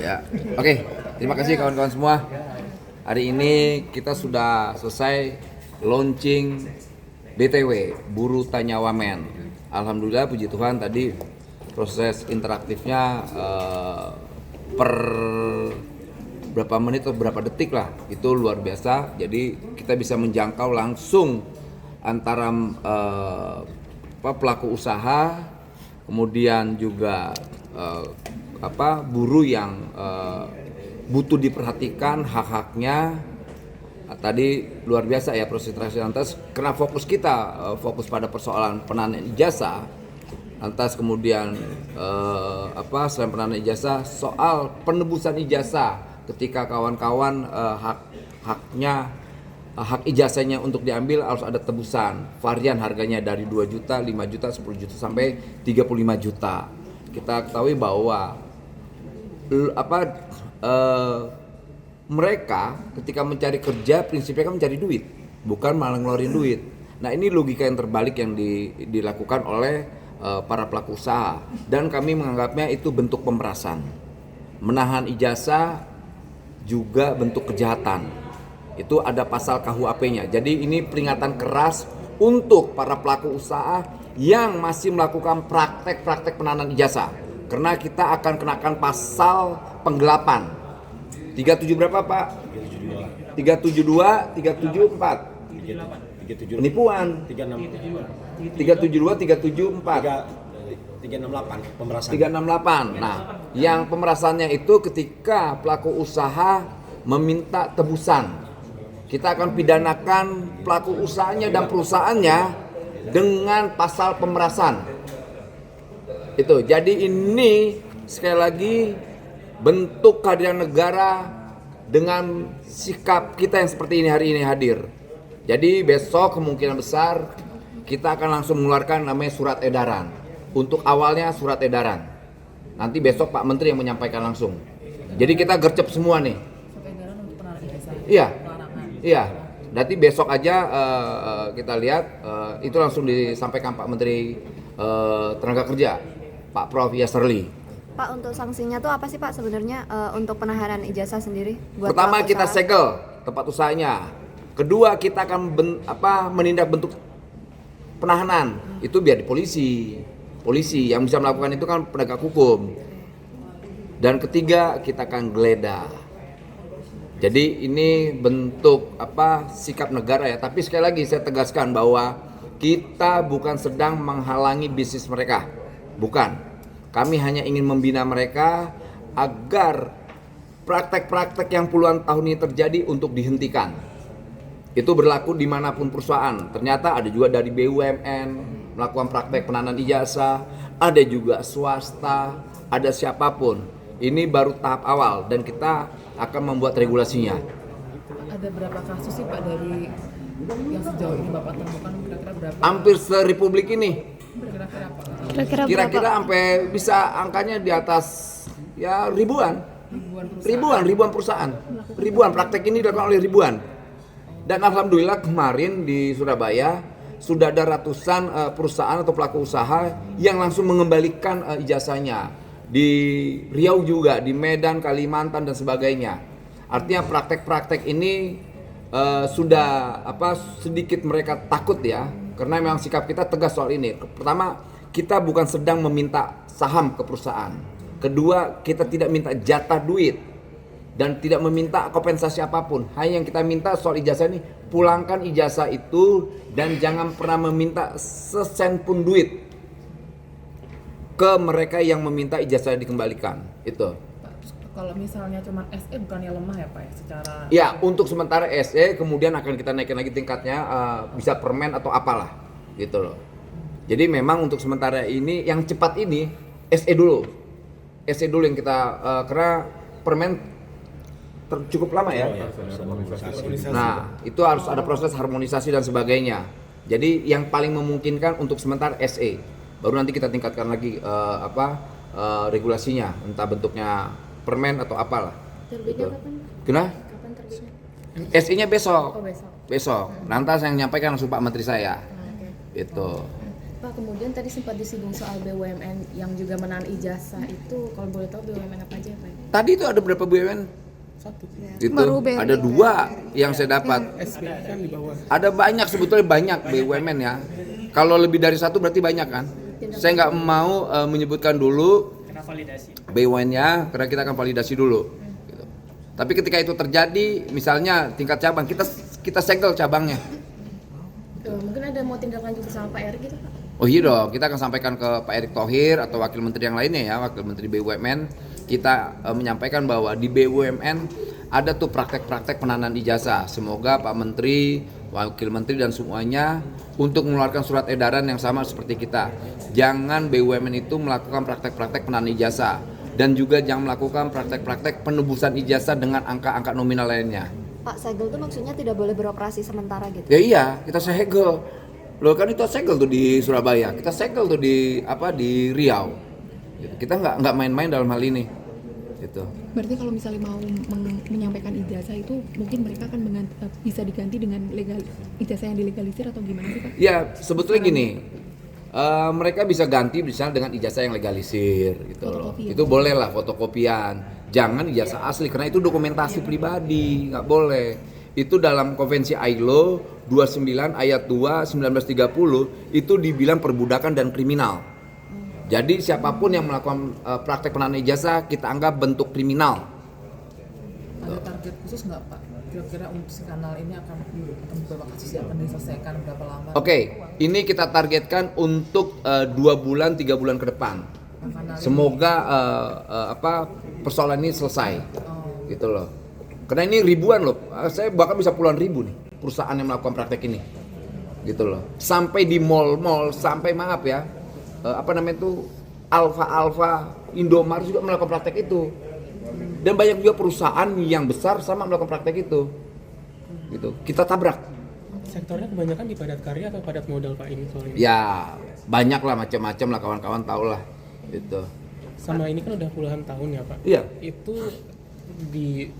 Ya, oke. Terima kasih kawan-kawan semua. Hari ini kita sudah selesai launching BTW, Buru Tanya Wamen. Alhamdulillah, puji Tuhan tadi proses interaktifnya per berapa menit atau berapa detik lah, itu luar biasa. Jadi kita bisa menjangkau langsung antara pelaku usaha, kemudian juga buruh yang butuh diperhatikan hak-haknya. Tadi luar biasa ya proses transaksi. Lantas karena fokus kita fokus pada persoalan penahanan ijazah, lantas kemudian selain penahanan ijazah, soal penebusan ijazah ketika kawan-kawan hak ijazahnya untuk diambil harus ada tebusan. Varian harganya dari 2 juta, 5 juta, 10 juta sampai 35 juta. Kita ketahui bahwa mereka ketika mencari kerja prinsipnya kan mencari duit, bukan malah ngeluarin duit. Nah, ini logika yang terbalik yang dilakukan oleh para pelaku usaha, dan kami menganggapnya itu bentuk pemerasan. Menahan ijazah juga bentuk kejahatan. Itu ada pasal KUHP-nya. Jadi ini peringatan keras untuk para pelaku usaha yang masih melakukan praktek-praktek penahanan ijazah. Karena kita akan kenakan pasal penggelapan. 37 berapa, Pak? 372, 374. 37. Penipuan. 372, 374. 368 pemerasan. 368. Nah, yang pemerasannya itu ketika pelaku usaha meminta tebusan. Kita akan pidanakan pelaku usahanya dan perusahaannya dengan pasal pemerasan. Itu. Jadi ini sekali lagi bentuk kehadiran negara dengan sikap kita yang seperti ini hari ini hadir. Jadi besok kemungkinan besar kita akan langsung mengeluarkan namanya surat edaran. Untuk awalnya surat edaran. Nanti besok Pak Menteri yang menyampaikan langsung. Jadi kita gercep semua nih. Surat edaran untuk penahanan ijazah. Iya. Pelarangan. Iya. Nanti besok aja kita lihat itu langsung disampaikan Pak Menteri Tenaga Kerja, Pak Prof. Yasserli. Pak, untuk sanksinya tuh apa sih Pak sebenarnya untuk penahanan ijazah sendiri? Buat Pertama pelaku kita usaha? segel tempat usahanya. Kedua kita akan menindak bentuk penahanan. Itu biar di polisi. Polisi yang bisa melakukan itu kan penegak hukum. Dan ketiga kita akan geledah. Jadi ini bentuk sikap negara ya. Tapi sekali lagi saya tegaskan bahwa kita bukan sedang menghalangi bisnis mereka. Bukan. Kami hanya ingin membina mereka agar praktek-praktek yang puluhan tahun ini terjadi untuk dihentikan. Itu berlaku dimanapun perusahaan. Ternyata ada juga dari BUMN melakukan praktek penahanan ijazah, ada juga swasta, ada siapapun. Ini baru tahap awal dan kita akan membuat regulasinya. Ada berapa kasus sih Pak dari yang sejauh ini Bapak temukan, kira-kira berapa? Hampir se-Republik ini. Kira-kira Pak? Kira-kira Sampai bisa angkanya di atas ya ribuan perusahaan. Ribuan praktek ini dilakukan oleh ribuan. Dan alhamdulillah kemarin di Surabaya sudah ada ratusan perusahaan atau pelaku usaha yang langsung mengembalikan ijazahnya. Di Riau juga, di Medan, Kalimantan dan sebagainya. Artinya praktek-praktek ini sudah sedikit mereka takut ya, karena memang sikap kita tegas soal ini. Pertama, kita bukan sedang meminta saham ke perusahaan. Kedua, kita tidak minta jatah duit dan tidak meminta kompensasi apapun. Hanya yang kita minta soal ijazah ini, pulangkan ijazah itu dan jangan pernah meminta sesen pun duit ke mereka yang meminta ijazah dikembalikan. Itu. Pak, kalau misalnya cuma SE bukannya lemah ya Pak ya secara... Ya, untuk sementara SE, kemudian akan kita naikin lagi tingkatnya, bisa permen atau apalah, gitu loh. Jadi memang untuk sementara ini, yang cepat ini, SE dulu yang kita, karena permen cukup lama ya. Nah, itu harus ada proses harmonisasi dan sebagainya. Jadi yang paling memungkinkan untuk sementara SE, baru nanti kita tingkatkan lagi regulasinya, entah bentuknya permen atau apalah. Terbitnya Gitu. kapan? Kenapa? Kapan terbitnya? SI-nya besok. Oh, besok. Besok. Nanti saya menyampaikan langsung Pak Menteri saya. Oke. Itu. Pak, kemudian tadi sempat disinggung soal BUMN yang juga menahan ijazah itu, kalau boleh tahu BUMN apa aja ya Pak? Tadi itu ada berapa BUMN? Satu. Itu Baru BRI. ada 2 yang saya dapat. SBI kan di bawah. Ada banyak, sebetulnya banyak BUMN ya. Kalau lebih dari 1 berarti banyak kan. Saya nggak mau menyebutkan dulu BUMN-nya karena kita akan validasi dulu. Gitu. Tapi ketika itu terjadi, misalnya tingkat cabang, kita segel cabangnya. Mungkin ada mau tindak lanjut bersama Pak Erick gitu Pak? Oh iya dong, kita akan sampaikan ke Pak Erick Thohir atau wakil menteri yang lainnya ya, wakil menteri BUMN. Kita menyampaikan bahwa di BUMN ada tuh praktek-praktek penanaman ijazah. Semoga Pak Menteri, wakil menteri dan semuanya untuk mengeluarkan surat edaran yang sama seperti kita. Jangan BUMN itu melakukan praktek-praktek penanaman ijazah dan juga jangan melakukan praktek-praktek penebusan ijazah dengan angka-angka nominal lainnya. Pak, segel tuh maksudnya tidak boleh beroperasi sementara gitu? Ya iya, kita segel. Loh kan itu segel tuh di Surabaya, kita segel tuh di di Riau. Gitu. Kita nggak main-main dalam hal ini. Gitu. Berarti kalau misalnya mau menyampaikan ijazah itu mungkin mereka akan bisa diganti dengan ijazah yang dilegalisir atau gimana sih Pak? Ya sebetulnya gini, mereka bisa ganti misalnya dengan ijazah yang legalisir gitu loh. Fotokopi ya? Itu boleh lah fotokopian. Jangan ijazah asli karena itu dokumentasi pribadi, nggak boleh. Itu dalam konvensi ILO 29 ayat 2 1930 itu dibilang perbudakan dan kriminal. Jadi siapapun yang melakukan praktek penanaman ijazah kita anggap bentuk kriminal. Ada target khusus nggak Pak? Kira-kira untuk si kanal ini akan beberapa kasus yang akan diselesaikan berapa lama? Oke, ini kita targetkan untuk 2 bulan 3 bulan ke depan. Semoga persoalan ini selesai, gitu loh. Karena ini ribuan loh, saya bahkan bisa puluhan ribu nih perusahaan yang melakukan praktek ini, gitu loh. Sampai di mall-mall, sampai maaf ya, Alfa, Indomaret juga melakukan praktek itu. Dan banyak juga perusahaan yang besar sama melakukan praktek itu, gitu. Kita tabrak. Sektornya kebanyakan di padat karya atau padat modal Pak ini soalnya? Ya banyak lah macam-macam lah kawan-kawan tahu lah, gitu. Sama ini kan udah puluhan tahun ya Pak? Iya. Itu di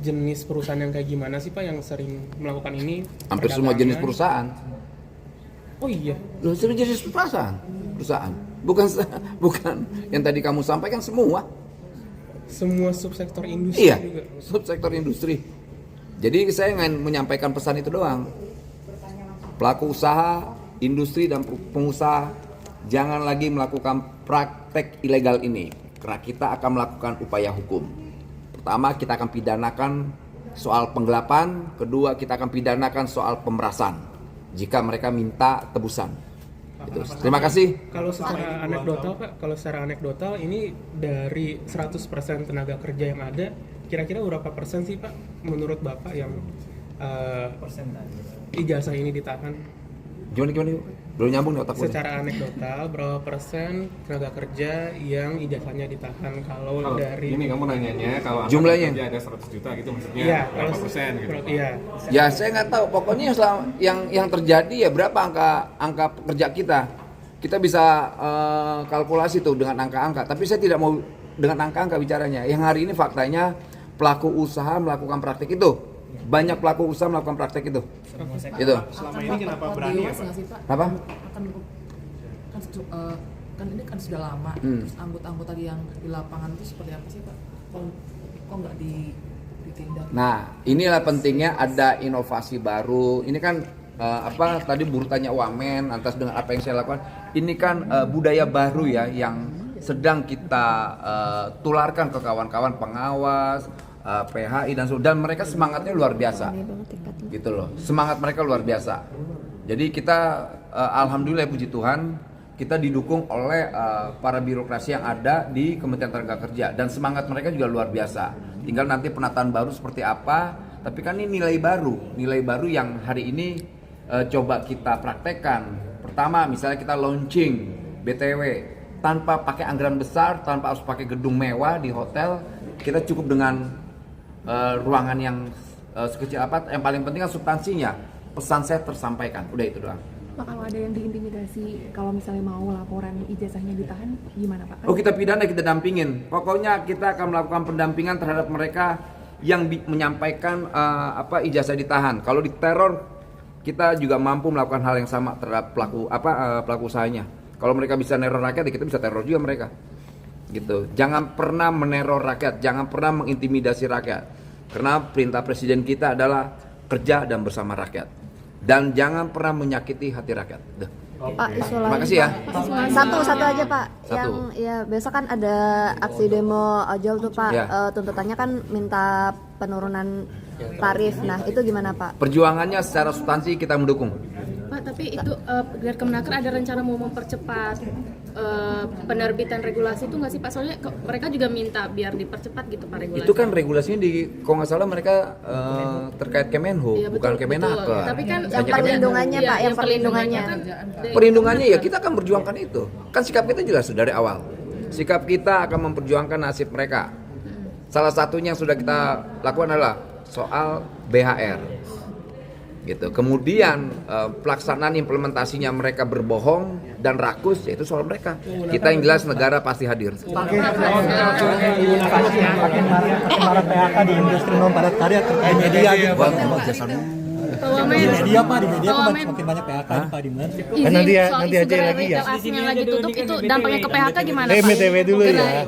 jenis perusahaan yang kayak gimana sih Pak yang sering melakukan ini? Hampir semua jenis perusahaan. Oh iya? Loh, semua jenis perusahaan. Bukan yang tadi kamu sampaikan semua. Semua subsektor industri Iya, juga? subsektor industri. Jadi saya ingin menyampaikan pesan itu doang. Pelaku usaha, industri dan pengusaha jangan lagi melakukan praktek ilegal ini. Karena kita akan melakukan upaya hukum. Pertama, kita akan pidanakan soal penggelapan. Kedua, kita akan pidanakan soal pemerasan jika mereka minta tebusan. Gitu. Terima kasih. Kalau secara anekdotal Pak, ini dari 100% tenaga kerja yang ada, kira-kira berapa persen sih Pak menurut Bapak yang ijazah ini ditahan? Gimana? Belum nyambung nih otak gue. Secara anekdotal, berapa persen tenaga kerja yang ijazahnya ditahan kalau dari... Ini kamu nanyanya kalau Jumlahnya? kerja ada 100 juta gitu maksudnya Iya, berapa persen gitu? Iya. Ya saya nggak tahu. Pokoknya yang terjadi ya berapa angka pekerja kita. Kita bisa kalkulasi tuh dengan angka-angka. Tapi saya tidak mau dengan angka-angka bicaranya. Yang hari ini faktanya pelaku usaha melakukan praktek itu. Banyak pelaku usaha melakukan praktek itu. Gitu. Selama ini kenapa berani ya Pak? Apa? Kan ini kan sudah lama. Terus anggota-anggota yang di lapangan itu seperti apa sih Pak? Kok nggak ditindak? Nah, inilah pentingnya ada inovasi baru. Ini kan tadi buruh tanya Wamen atas dengan apa yang saya lakukan. Ini kan budaya baru ya yang sedang kita tularkan ke kawan-kawan pengawas, PHI dan mereka semangatnya luar biasa. Gitu loh. Semangat mereka luar biasa. Jadi kita alhamdulillah puji Tuhan kita didukung oleh para birokrasi yang ada di Kementerian Tenaga Kerja dan semangat mereka juga luar biasa. Tinggal nanti penataan baru seperti apa, tapi kan ini nilai baru yang hari ini coba kita praktekkan. Pertama, misalnya kita launching BTW tanpa pakai anggaran besar, tanpa harus pakai gedung mewah di hotel, kita cukup dengan ruangan yang sekecil apa. Yang paling penting kan substansinya, pesan saya tersampaikan. Udah itu doang. Pak, kalau ada yang diintimidasi, kalau misalnya mau laporan ijazahnya ditahan, gimana Pak? Oh, kita pidana, kita dampingin. Pokoknya kita akan melakukan pendampingan terhadap mereka yang menyampaikan ijazah ditahan. Kalau diteror, kita juga mampu melakukan hal yang sama terhadap pelaku usahanya. Kalau mereka bisa neror rakyat, ya kita bisa teror juga mereka. gitu. Jangan pernah meneror rakyat, jangan pernah mengintimidasi rakyat. Karena perintah presiden kita adalah kerja dan bersama rakyat. Dan jangan pernah menyakiti hati rakyat. Duh. Pak, isu lain. Terima kasih ya. Satu aja Pak. Satu. Yang ya besok kan ada aksi demo ojol tuh Pak. Ya. Tuntutannya kan minta penurunan tarif. Nah itu gimana Pak? Perjuangannya secara substansi kita mendukung. Pak, tapi itu biar Kemenaker ada rencana mau mempercepat penerbitan regulasi itu nggak sih Pak? Soalnya mereka juga minta biar dipercepat gitu Pak regulasi. Itu kan regulasinya kalau nggak salah mereka terkait Kemenhub, Iya, bukan betul. Kemenaker. Tapi kan Yang perlindungannya Iya, Pak, yang perlindungannya. kan Perlindungannya ya kita akan perjuangkan itu. Kan sikap kita jelas dari awal. Sikap kita akan memperjuangkan nasib mereka. Salah satunya yang sudah kita lakukan adalah soal BHR. Gitu. Kemudian pelaksanaan implementasinya mereka berbohong dan rakus, yaitu soal mereka. Kita yang jelas negara pasti hadir. Makin marak PHK di industri non padat karya terkait media gitu. Pak Wamen, Di media Pak, di media Pak kan Wamen, semakin banyak PHK nih Pak di mana? izin soal isu gerai retail asing yang lagi tutup itu dampaknya ke PHK gimana Pak? TW dulu ya.